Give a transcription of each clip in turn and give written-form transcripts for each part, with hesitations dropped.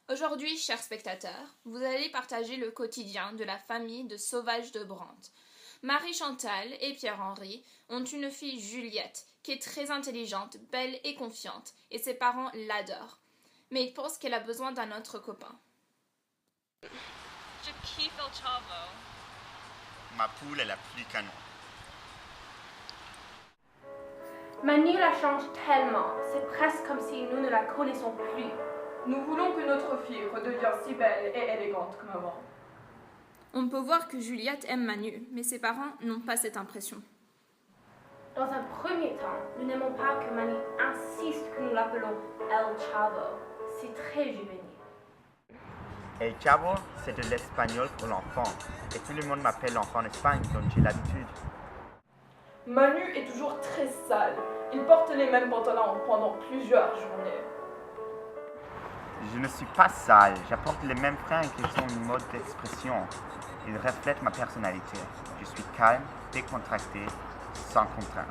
Aujourd'hui, chers spectateurs, vous allez partager le quotidien de la famille de Sauvage de Brantes. Marie-Chantal et Pierre-Henri ont une fille Juliette qui est très intelligente, belle et confiante, et ses parents l'adorent. Mais ils pensent qu'elle a besoin d'un autre copain. Je kiffe El Chavo. Ma poule est la plus canon. Manu la change tellement, c'est presque comme si nous ne la connaissons plus. Nous voulons que notre fille redevienne si belle et élégante comme avant. On peut voir que Juliette aime Manu, mais ses parents n'ont pas cette impression. Dans un premier temps, nous n'aimons pas que Manu insiste que nous l'appelons El Chavo. C'est très juvénile. El Chavo, c'est de l'espagnol pour l'enfant. Et tout le monde m'appelle l'enfant d'Espagne, donc j'ai l'habitude. Manu est toujours très sale. Il porte les mêmes pantalons pendant plusieurs journées. Je ne suis pas sale, j'apporte les mêmes fringues qui sont une mode d'expression. Ils reflètent ma personnalité. Je suis calme, décontracté, sans contrainte.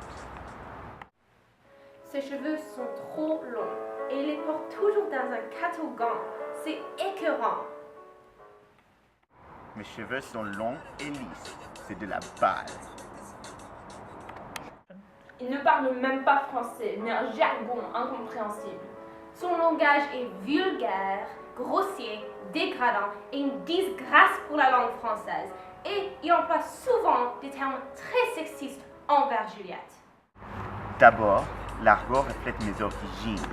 Ses cheveux sont trop longs et il les porte toujours dans un catogan. C'est écœurant. Mes cheveux sont longs et lisses. C'est de la balle. Il ne parle même pas français, mais un jargon incompréhensible. Son langage est vulgaire, grossier, dégradant et une disgrâce pour la langue française. Et il emploie souvent des termes très sexistes envers Juliette. D'abord, l'argot reflète mes origines.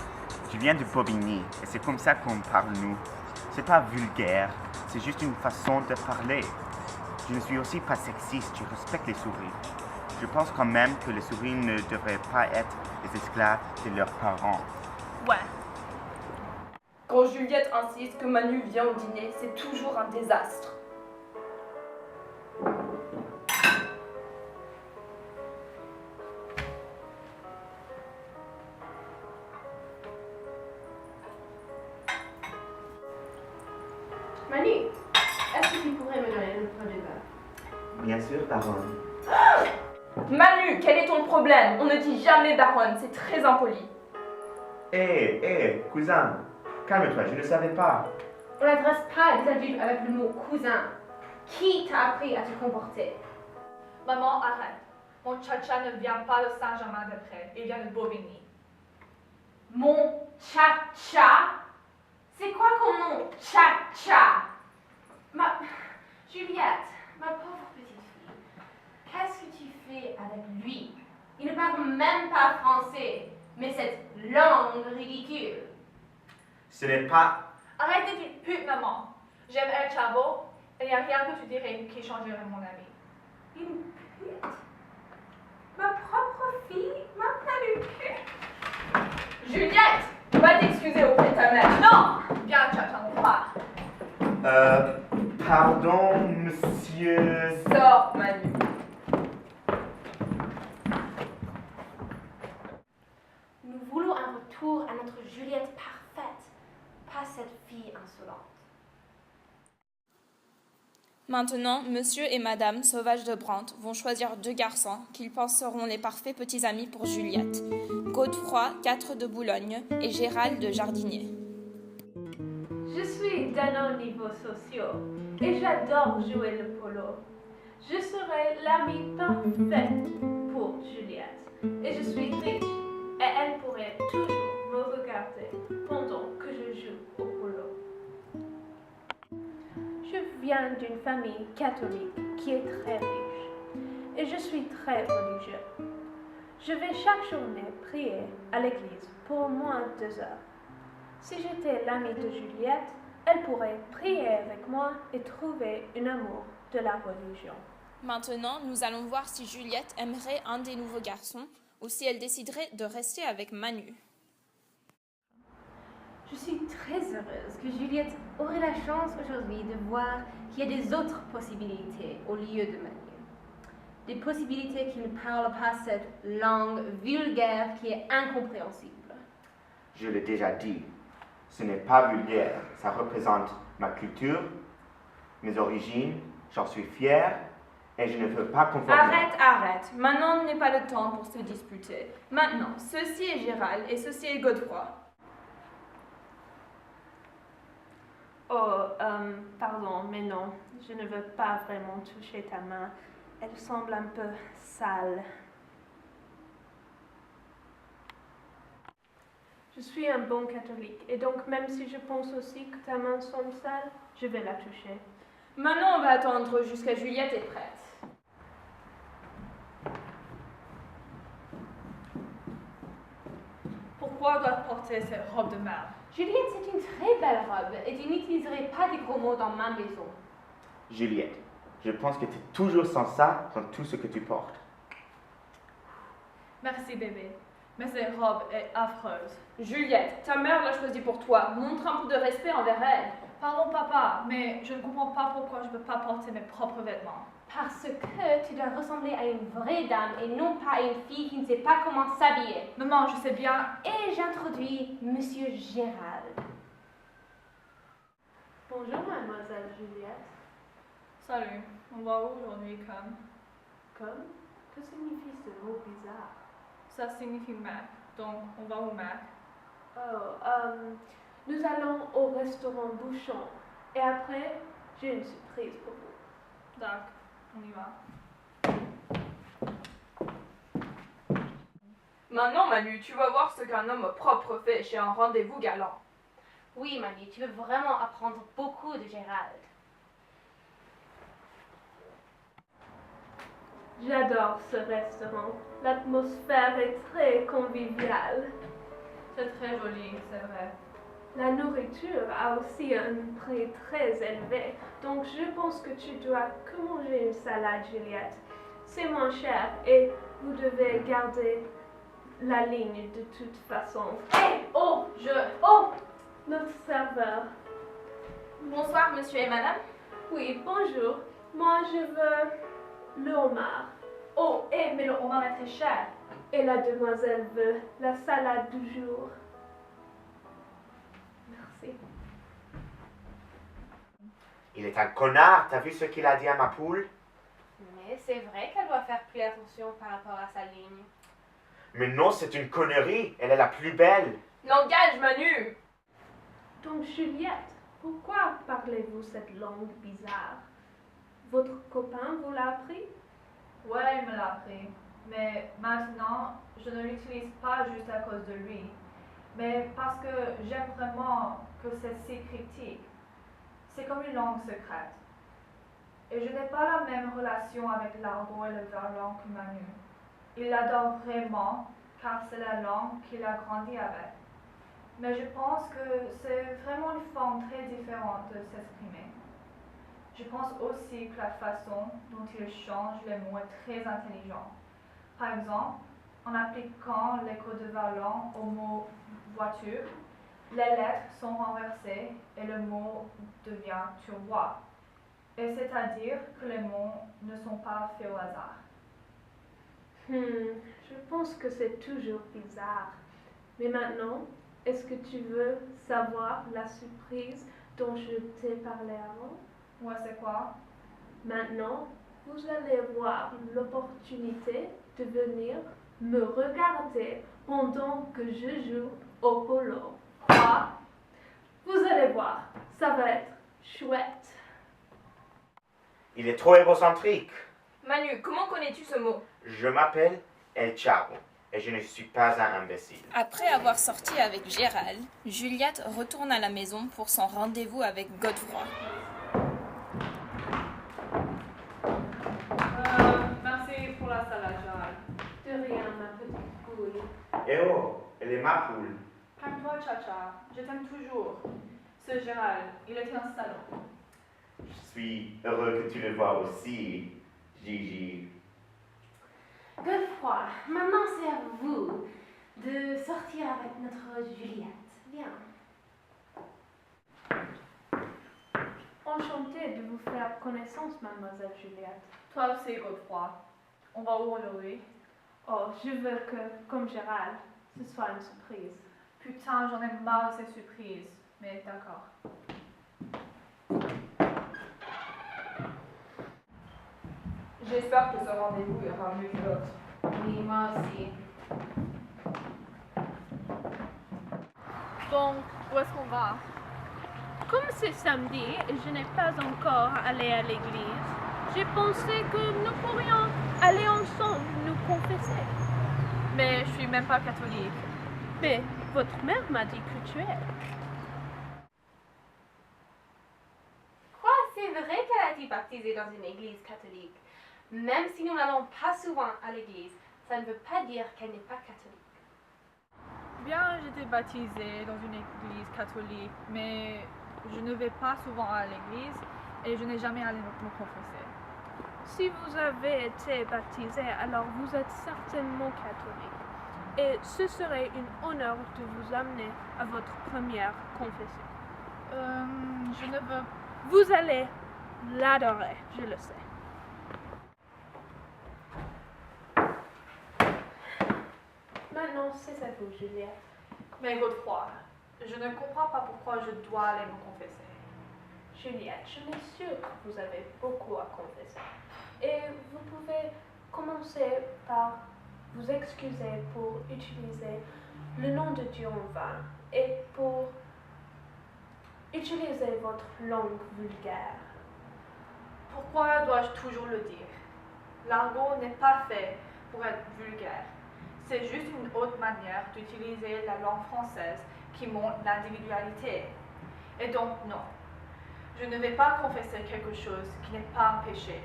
Je viens de Bobigny et c'est comme ça qu'on parle nous. C'est pas vulgaire, c'est juste une façon de parler. Je ne suis aussi pas sexiste, je respecte les souris. Je pense quand même que les souris ne devraient pas être les esclaves de leurs parents. Ouais. Quand Juliette insiste que Manu vient au dîner, c'est toujours un désastre. Manu, est-ce que tu pourrais me donner le premier verre? Bien sûr, baronne. Manu, quel est ton problème? On ne dit jamais baronne, c'est très impoli. Hé, cousin, calme-toi, je ne savais pas. On n'adresse pas des adultes avec le mot cousin. Qui t'a appris à te comporter? Maman, arrête. Mon cha-cha ne vient pas de Saint-Germain-des-Prés, il vient de Bobigny. Mon cha-cha? C'est quoi ton nom, cha-cha? Juliette, ma pauvre petite fille, qu'est-ce que tu fais avec lui? Il ne parle même pas français, mais cette langue ridicule. Ce n'est pas... Arrête d'être une pute, maman. J'aime El Chavo, et il n'y a rien que tu dirais qui changerait mon ami. Une pute? Ma propre fille m'appelle une pute? Juliette, va t'excuser auprès de ta mère. Non! Viens, cha-cha, on part. Pardon, monsieur... Sors, Manu. Nous voulons un retour à notre Juliette parfaite, pas cette fille insolente. Maintenant, monsieur et madame Sauvage de Brantes vont choisir 2 garçons qu'ils pensent seront les parfaits petits amis pour Juliette. Godefroy, 4 de Boulogne, et Gérald de Jardinier. Je suis d'un haut niveau social et j'adore jouer le polo. Je serai l'amie parfaite pour Juliette et je suis riche et elle pourrait toujours me regarder pendant que je joue au polo. Je viens d'une famille catholique qui est très riche et je suis très religieux. Je vais chaque journée prier à l'église pour au moins 2 heures. Si j'étais l'amie de Juliette, elle pourrait prier avec moi et trouver un amour de la religion. Maintenant, nous allons voir si Juliette aimerait un des nouveaux garçons ou si elle déciderait de rester avec Manu. Je suis très heureuse que Juliette aurait la chance aujourd'hui de voir qu'il y a des autres possibilités au lieu de Manu. Des possibilités qui ne parlent pas cette langue vulgaire qui est incompréhensible. Je l'ai déjà dit, ce n'est pas vulgaire, ça représente ma culture, mes origines, j'en suis fier et je ne veux pas conformer. Arrête. Maintenant n'est pas le temps pour se disputer. Maintenant, ceci est Gérald et ceci est Godefroy. Oh, pardon, mais non, je ne veux pas vraiment toucher ta main. Elle semble un peu sale. Je suis un bon catholique, et donc même si je pense aussi que ta main semble sale, je vais la toucher. Maintenant, on va attendre jusqu'à Juliette est prête. Pourquoi dois-je porter cette robe de merde? Juliette, c'est une très belle robe et tu n'utiliserais pas des gros mots dans ma maison. Juliette, je pense que tu es toujours sans ça dans tout ce que tu portes. Merci bébé, mais cette robe est affreuse. Juliette, ta mère l'a choisie pour toi. Montre un peu de respect envers elle. Pardon papa, mais je ne comprends pas pourquoi je ne peux pas porter mes propres vêtements. Parce que tu dois ressembler à une vraie dame et non pas à une fille qui ne sait pas comment s'habiller. Maman, je sais bien. Et j'introduis Monsieur Gérald. Bonjour, mademoiselle Juliette. Salut, on va où aujourd'hui comme? Comme? Que signifie ce mot bizarre? Ça signifie Mac, donc on va où Mac? Oh, nous allons au restaurant Bouchon. Et après, j'ai une surprise pour vous. D'accord, on y va. Maintenant Manu, tu vas voir ce qu'un homme propre fait chez un rendez-vous galant. Oui, Manu, tu veux vraiment apprendre beaucoup de Gérald. J'adore ce restaurant. L'atmosphère est très conviviale. C'est très joli, c'est vrai. La nourriture a aussi un prix très élevé, donc je pense que tu dois que manger une salade, Juliette. C'est moins cher et vous devez garder la ligne de toute façon. Hey, oh, Notre serveur. Bonsoir, monsieur et madame. Oui, bonjour. Moi, je veux le homard. Oh, mais le homard est très cher. Et la demoiselle veut la salade du jour. Merci. Il est un connard, t'as vu ce qu'il a dit à ma poule? Mais c'est vrai qu'elle doit faire plus attention par rapport à sa ligne. Mais non, c'est une connerie, elle est la plus belle. Langage Manu. Donc, Juliette, pourquoi parlez-vous cette langue bizarre? Votre copain vous l'a appris? Ouais, il me l'a appris. Mais maintenant, je ne l'utilise pas juste à cause de lui, mais parce que j'aime vraiment que c'est si critique. C'est comme une langue secrète. Et je n'ai pas la même relation avec l'argot et le verlan que Manu. Il l'adore vraiment, car c'est la langue qu'il a grandi avec. Mais je pense que c'est vraiment une forme très différente de s'exprimer. Je pense aussi que la façon dont il change les mots est très intelligent. Par exemple, en appliquant l'écho de verlan au mot voiture, les lettres sont renversées et le mot devient turbois. Et c'est-à-dire que les mots ne sont pas faits au hasard. Je pense que c'est toujours bizarre. Mais maintenant, est-ce que tu veux savoir la surprise dont je t'ai parlé avant? Ouais, c'est quoi? Maintenant, vous allez voir l'opportunité de venir me regarder pendant que je joue au polo. Quoi? Vous allez voir, ça va être chouette. Il est trop égocentrique. Manu, comment connais-tu ce mot? Je m'appelle El Chavo et je ne suis pas un imbécile. Après avoir sorti avec Gérald, Juliette retourne à la maison pour son rendez-vous avec Godefroy. Merci pour la salade, Gérald. De rien, ma petite poule. Eh oh, elle est ma poule. Calme-toi, Chacha. Je t'aime toujours. Ce Gérald, il est un salaud. Je suis heureux que tu le vois aussi, Gigi. Godefroy, maintenant c'est à vous de sortir avec notre Juliette. Viens. Enchantée de vous faire connaissance, mademoiselle Juliette. Toi aussi, Godefroy. On va où aujourd'hui? Oh, je veux que, comme Gérald, ce soit une surprise. Putain, j'en ai marre de ces surprises. Mais d'accord. J'espère que ce rendez-vous ira mieux que l'autre. Oui, moi aussi. Bon, où est-ce qu'on va? Comme c'est samedi et je n'ai pas encore allé à l'église, j'ai pensé que nous pourrions aller ensemble nous confesser. Mais je suis même pas catholique. Mais votre mère m'a dit que tu es. Quoi, c'est vrai qu'elle a été baptisée dans une église catholique. Même si nous n'allons pas souvent à l'église, ça ne veut pas dire qu'elle n'est pas catholique. Bien, j'étais baptisée dans une église catholique, mais je ne vais pas souvent à l'église et je n'ai jamais allé me confesser. Si vous avez été baptisé, alors vous êtes certainement catholique. Et ce serait un honneur de vous amener à votre première confession. Je ne veux... Vous allez l'adorer, je le sais. Maintenant, c'est à vous, Juliette. Mais Godefroy, je ne comprends pas pourquoi je dois aller me confesser. Juliette, je suis sûre que vous avez beaucoup à confesser. Et vous pouvez commencer par vous excuser pour utiliser le nom de Dieu en vain et pour utiliser votre langue vulgaire. Pourquoi dois-je toujours le dire? L'argot n'est pas fait pour être vulgaire. C'est juste une autre manière d'utiliser la langue française qui montre l'individualité. Et donc non, je ne vais pas confesser quelque chose qui n'est pas un péché.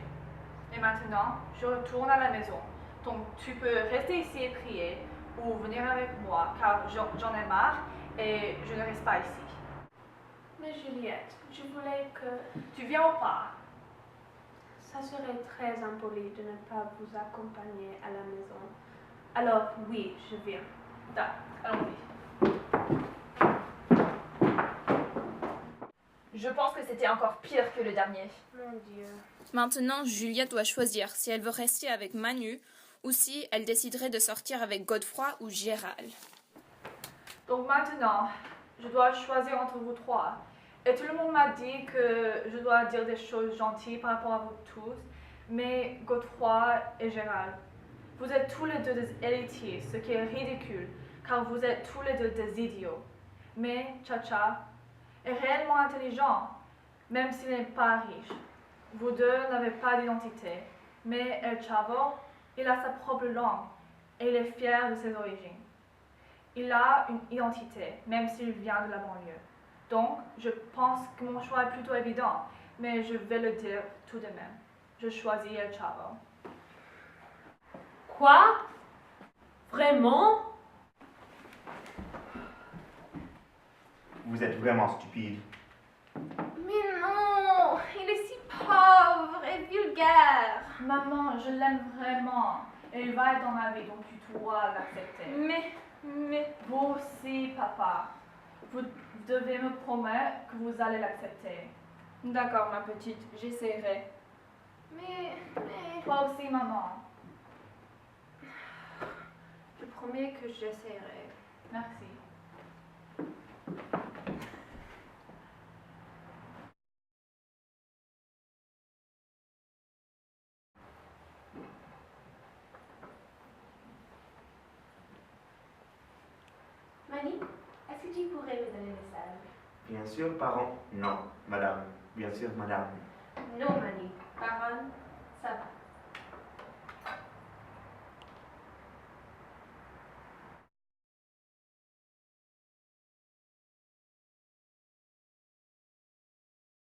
Et maintenant, je retourne à la maison. Donc tu peux rester ici et prier ou venir avec moi car j'en ai marre et je ne reste pas ici. Mais Juliette, je voulais que... Tu viens ou pas? Ça serait très impoli de ne pas vous accompagner à la maison. Alors oui, je viens. D'accord, allons-y. Je pense que c'était encore pire que le dernier. Mon Dieu. Maintenant, Juliette doit choisir si elle veut rester avec Manu ou si elle déciderait de sortir avec Godefroy ou Gérald. Donc maintenant, je dois choisir entre vous trois. Et tout le monde m'a dit que je dois dire des choses gentilles par rapport à vous tous, mais Godefroy et Gérald, vous êtes tous les deux des héritiers, ce qui est ridicule, car vous êtes tous les deux des idiots. Mais Chacha est réellement intelligent, même s'il n'est pas riche. Vous deux n'avez pas d'identité, mais El Chavo, il a sa propre langue et il est fier de ses origines. Il a une identité, même s'il vient de la banlieue. Donc, je pense que mon choix est plutôt évident, mais je vais le dire tout de même. Je choisis El Chavo. Quoi? Vraiment? Vous êtes vraiment stupide. Mais non, il est si pauvre et vulgaire. Maman, je l'aime vraiment. Et il va être dans ma vie, donc tu dois l'accepter. Mais Vous aussi, papa. Vous devez me promettre que vous allez l'accepter. D'accord, ma petite, j'essaierai. mais, Toi aussi, maman. je promets que j'essaierai. Merci. Mani, est-ce que tu pourrais me donner le sel? Bien sûr, parent. Non, madame. Bien sûr, madame. Non, Mani. Baron, ça va.